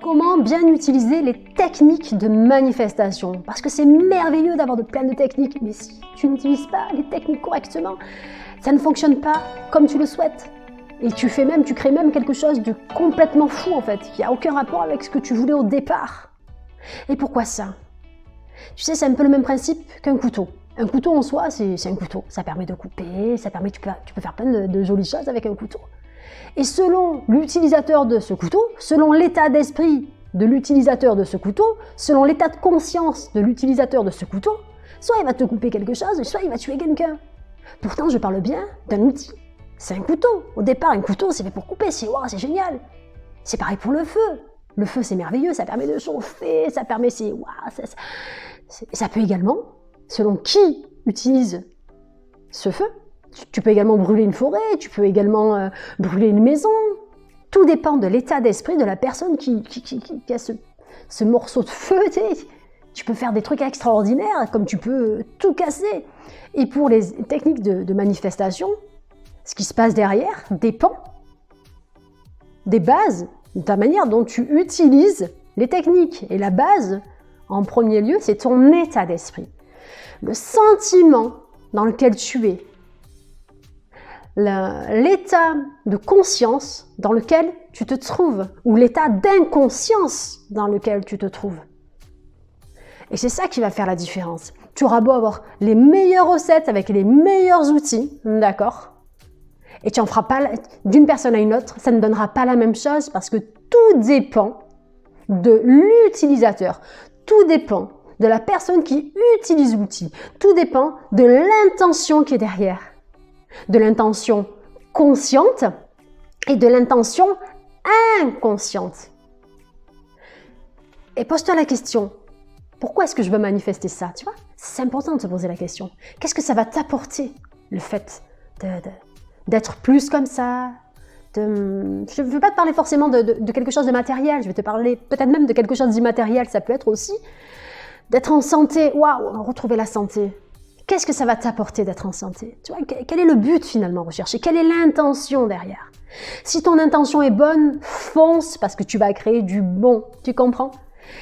comment bien utiliser les techniques de manifestation. Parce que c'est merveilleux d'avoir plein de techniques, mais si tu n'utilises pas les techniques correctement, ça ne fonctionne pas comme tu le souhaites. Et tu crées même quelque chose de complètement fou en fait, qui n'a aucun rapport avec ce que tu voulais au départ. Et pourquoi ça? Tu sais, c'est un peu le même principe qu'un couteau. Un couteau en soi, c'est un couteau. Ça permet de couper, tu peux faire plein de jolies choses avec un couteau. Et selon l'utilisateur de ce couteau, selon l'état d'esprit de l'utilisateur de ce couteau, selon l'état de conscience de l'utilisateur de ce couteau, soit il va te couper quelque chose, soit il va tuer quelqu'un. Pourtant, je parle bien d'un outil. C'est un couteau. Au départ, un couteau, c'est fait pour couper. C'est wow, c'est génial. C'est pareil pour le feu. Le feu, c'est merveilleux. Ça permet de chauffer. Ça permet... Ça peut également, selon qui utilise ce feu, tu peux également brûler une forêt, tu peux également brûler une maison. Tout dépend de l'état d'esprit de la personne qui a ce morceau de feu. Tu peux faire des trucs extraordinaires, comme tu peux tout casser. Et pour les techniques de manifestation, ce qui se passe derrière dépend des bases, de ta manière dont tu utilises les techniques. Et la base, en premier lieu, c'est ton état d'esprit. Le sentiment dans lequel tu es. L'état de conscience dans lequel tu te trouves. Ou l'état d'inconscience dans lequel tu te trouves. Et c'est ça qui va faire la différence. Tu auras beau avoir les meilleures recettes avec les meilleurs outils, d'accord ? Et tu en feras pas d'une personne à une autre, ça ne donnera pas la même chose parce que tout dépend de l'utilisateur. Tout dépend de la personne qui utilise l'outil. Tout dépend de l'intention qui est derrière. De l'intention consciente et de l'intention inconsciente. Et pose-toi la question, pourquoi est-ce que je veux manifester ça? Tu vois, c'est important de se poser la question. Qu'est-ce que ça va t'apporter, le fait d'être plus comme ça? Je ne veux pas te parler forcément de quelque chose de matériel, je vais te parler peut-être même de quelque chose d'immatériel, ça peut être aussi d'être en santé. Waouh, retrouver la santé. Qu'est-ce que ça va t'apporter d'être en santé? Tu vois, quel est le but finalement recherché? Quelle est l'intention derrière? Si ton intention est bonne, fonce parce que tu vas créer du bon, tu comprends?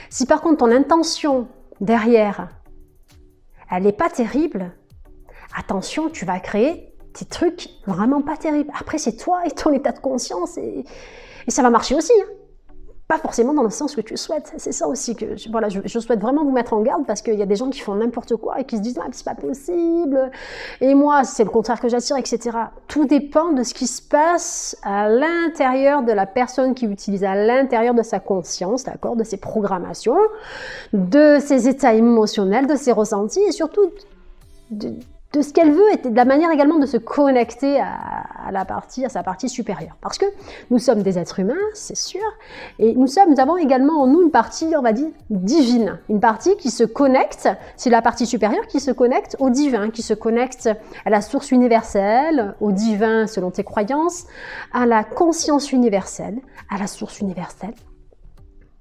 Si par contre ton intention derrière, elle n'est pas terrible, attention, tu vas créer des trucs vraiment pas terribles. Après, c'est toi et ton état de conscience et ça va marcher aussi. Hein. Pas forcément dans le sens que tu souhaites. C'est ça aussi que je souhaite vraiment vous mettre en garde parce qu'il y a des gens qui font n'importe quoi et qui se disent ah, c'est pas possible. Et moi, c'est le contraire que j'attire, etc. Tout dépend de ce qui se passe à l'intérieur de la personne qui utilise, à l'intérieur de sa conscience, d'accord, de ses programmations, de ses états émotionnels, de ses ressentis et surtout de ce qu'elle veut et de la manière également de se connecter à sa partie supérieure. Parce que nous sommes des êtres humains, c'est sûr, et nous avons également en nous une partie, on va dire, divine. Une partie qui se connecte, c'est la partie supérieure qui se connecte au divin, qui se connecte à la source universelle, au divin selon tes croyances, à la conscience universelle, à la source universelle.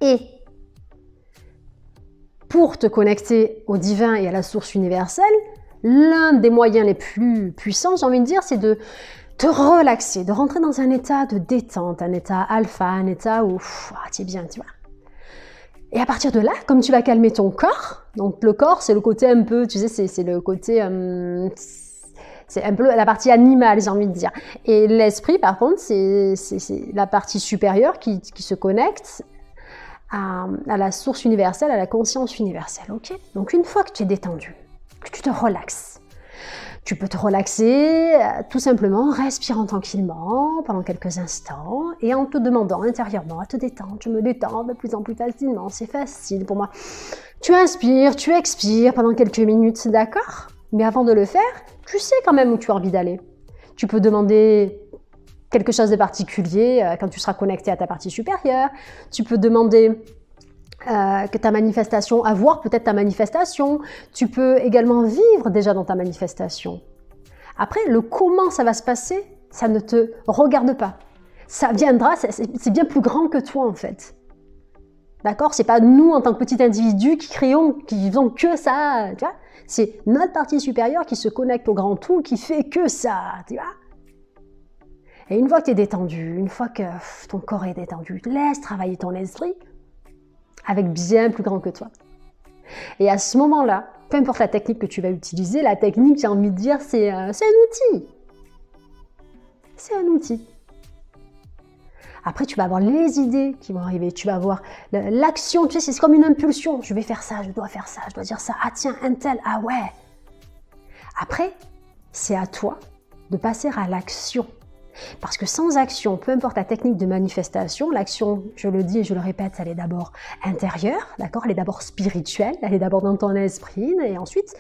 Et pour te connecter au divin et à la source universelle, l'un des moyens les plus puissants, j'ai envie de dire, c'est de te relaxer, de rentrer dans un état de détente, un état alpha, un état où tu es bien, tu vois. Et à partir de là, comme tu vas calmer ton corps, donc le corps, c'est le côté un peu, tu sais, c'est le côté, c'est un peu la partie animale, j'ai envie de dire. Et l'esprit, par contre, c'est la partie supérieure qui se connecte à la source universelle, à la conscience universelle, ok? Donc une fois que tu es détendu, que tu te relaxes. Tu peux te relaxer tout simplement en respirant tranquillement pendant quelques instants et en te demandant intérieurement à te détendre. Je me détends de plus en plus facilement, c'est facile pour moi. Tu inspires, tu expires pendant quelques minutes, d'accord? Mais avant de le faire, tu sais quand même où tu as envie d'aller. Tu peux demander quelque chose de particulier quand tu seras connecté à ta partie supérieure. Tu peux demander que ta manifestation, avoir peut-être ta manifestation, tu peux également vivre déjà dans ta manifestation. Après, le comment ça va se passer, ça ne te regarde pas. Ça viendra, c'est bien plus grand que toi en fait. D'accord? C'est pas nous en tant que petit individu qui faisons que ça, tu vois? C'est notre partie supérieure qui se connecte au grand tout, qui fait que ça, tu vois? Et une fois que tu es détendu, une fois que ton corps est détendu, laisse travailler ton esprit. avec bien plus grand que toi. Et à ce moment-là, peu importe la technique que tu vas utiliser, la technique, j'ai envie de dire, c'est un outil. C'est un outil. Après, tu vas avoir les idées qui vont arriver, tu vas avoir l'action, tu sais, c'est comme une impulsion. Je vais faire ça, je dois faire ça, je dois dire ça. Ah tiens, un tel, ah ouais. Après, c'est à toi de passer à l'action. Parce que sans action, peu importe la technique de manifestation, l'action, je le dis et je le répète, elle est d'abord intérieure, d'accord? Elle est d'abord spirituelle, elle est d'abord dans ton esprit, et ensuite,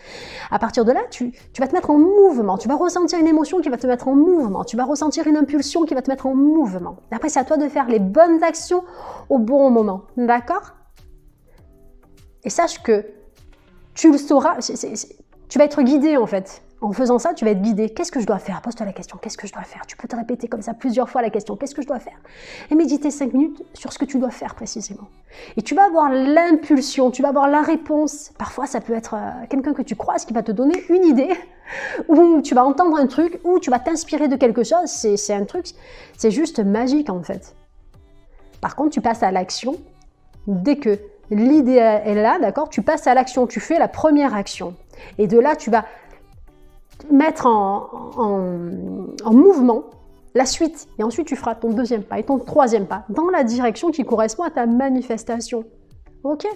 à partir de là, tu vas te mettre en mouvement, tu vas ressentir une émotion qui va te mettre en mouvement, tu vas ressentir une impulsion qui va te mettre en mouvement. Après, c'est à toi de faire les bonnes actions au bon moment, d'accord? Et sache que tu le sauras, tu vas être guidé en fait. En faisant ça, tu vas être guidé. Qu'est-ce que je dois faire? Pose-toi la question. Qu'est-ce que je dois faire? Tu peux te répéter comme ça plusieurs fois la question. Qu'est-ce que je dois faire? Et méditer 5 minutes sur ce que tu dois faire précisément. Et tu vas avoir l'impulsion, tu vas avoir la réponse. Parfois, ça peut être quelqu'un que tu croises qui va te donner une idée, ou tu vas entendre un truc, ou tu vas t'inspirer de quelque chose. C'est un truc, c'est juste magique en fait. Par contre, tu passes à l'action dès que l'idée est là, d'accord? Tu passes à l'action, tu fais la première action. Et de là, tu vas mettre en mouvement la suite. Et ensuite, tu feras ton deuxième pas et ton troisième pas dans la direction qui correspond à ta manifestation. Ok?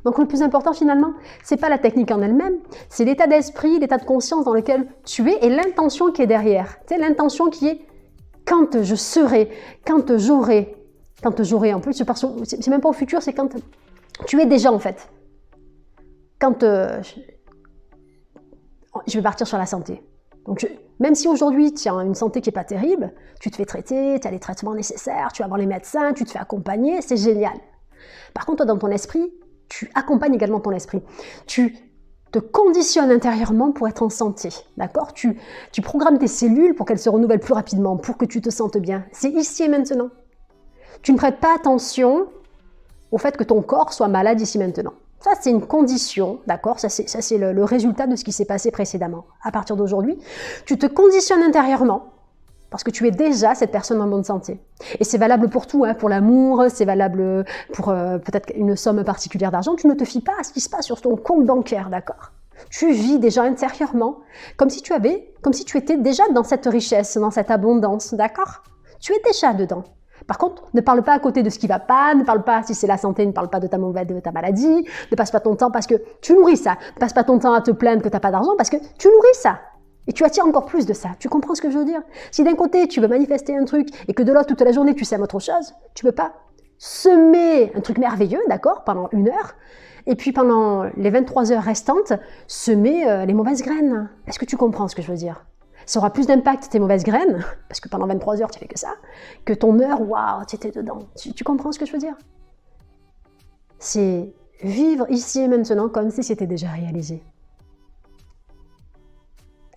Donc, le plus important, finalement, c'est pas la technique en elle-même, c'est l'état d'esprit, l'état de conscience dans lequel tu es et l'intention qui est derrière. Tu sais, l'intention qui est quand je serai, quand j'aurai. En plus, c'est même pas au futur, c'est quand tu es déjà, en fait. Quand je vais partir sur la santé. Donc, même si aujourd'hui, tu as une santé qui n'est pas terrible, tu te fais traiter, tu as les traitements nécessaires, tu vas voir les médecins, tu te fais accompagner, c'est génial. Par contre, toi, dans ton esprit, tu accompagnes également ton esprit. Tu te conditionnes intérieurement pour être en santé, d'accord? Tu programmes tes cellules pour qu'elles se renouvellent plus rapidement, pour que tu te sentes bien. C'est ici et maintenant. Tu ne prêtes pas attention au fait que ton corps soit malade ici maintenant. Ça, c'est une condition, d'accord? Ça, c'est le résultat de ce qui s'est passé précédemment. À partir d'aujourd'hui, tu te conditionnes intérieurement parce que tu es déjà cette personne en bonne santé. Et c'est valable pour tout, hein, pour l'amour, c'est valable pour peut-être une somme particulière d'argent. Tu ne te fies pas à ce qui se passe sur ton compte bancaire, d'accord? Tu vis déjà intérieurement comme si tu étais déjà dans cette richesse, dans cette abondance, d'accord? Tu es déjà dedans. Par contre, ne parle pas à côté de ce qui va pas, ne parle pas si c'est la santé, ne parle pas de ta maladie, ne passe pas ton temps parce que tu nourris ça, ne passe pas ton temps à te plaindre que tu n'as pas d'argent parce que tu nourris ça. Et tu attires encore plus de ça. Tu comprends ce que je veux dire? Si d'un côté, tu veux manifester un truc et que de l'autre, toute la journée, tu sèmes autre chose, tu peux pas semer un truc merveilleux, d'accord, pendant 1 heure, et puis pendant les 23 heures restantes, semer les mauvaises graines. Est-ce que tu comprends ce que je veux dire? Ça aura plus d'impact, tes mauvaises graines, parce que pendant 23 heures, tu fais que ça, que ton heure, waouh, tu étais dedans. Tu comprends ce que je veux dire? C'est vivre ici et maintenant comme si c'était déjà réalisé.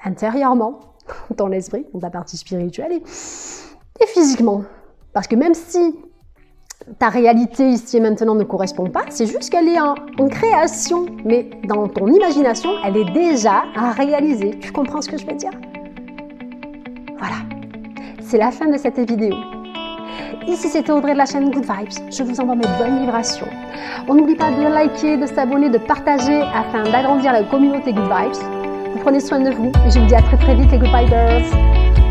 Intérieurement, dans l'esprit, dans ta partie spirituelle, et physiquement. Parce que même si ta réalité ici et maintenant ne correspond pas, c'est juste qu'elle est en création, mais dans ton imagination, elle est déjà à réaliser. Tu comprends ce que je veux dire? Voilà, c'est la fin de cette vidéo. Ici c'était Audrey de la chaîne Good Vibes, je vous envoie mes bonnes vibrations. On n'oublie pas de liker, de s'abonner, de partager afin d'agrandir la communauté Good Vibes. Vous prenez soin de vous et je vous dis à très très vite les Good Vibers.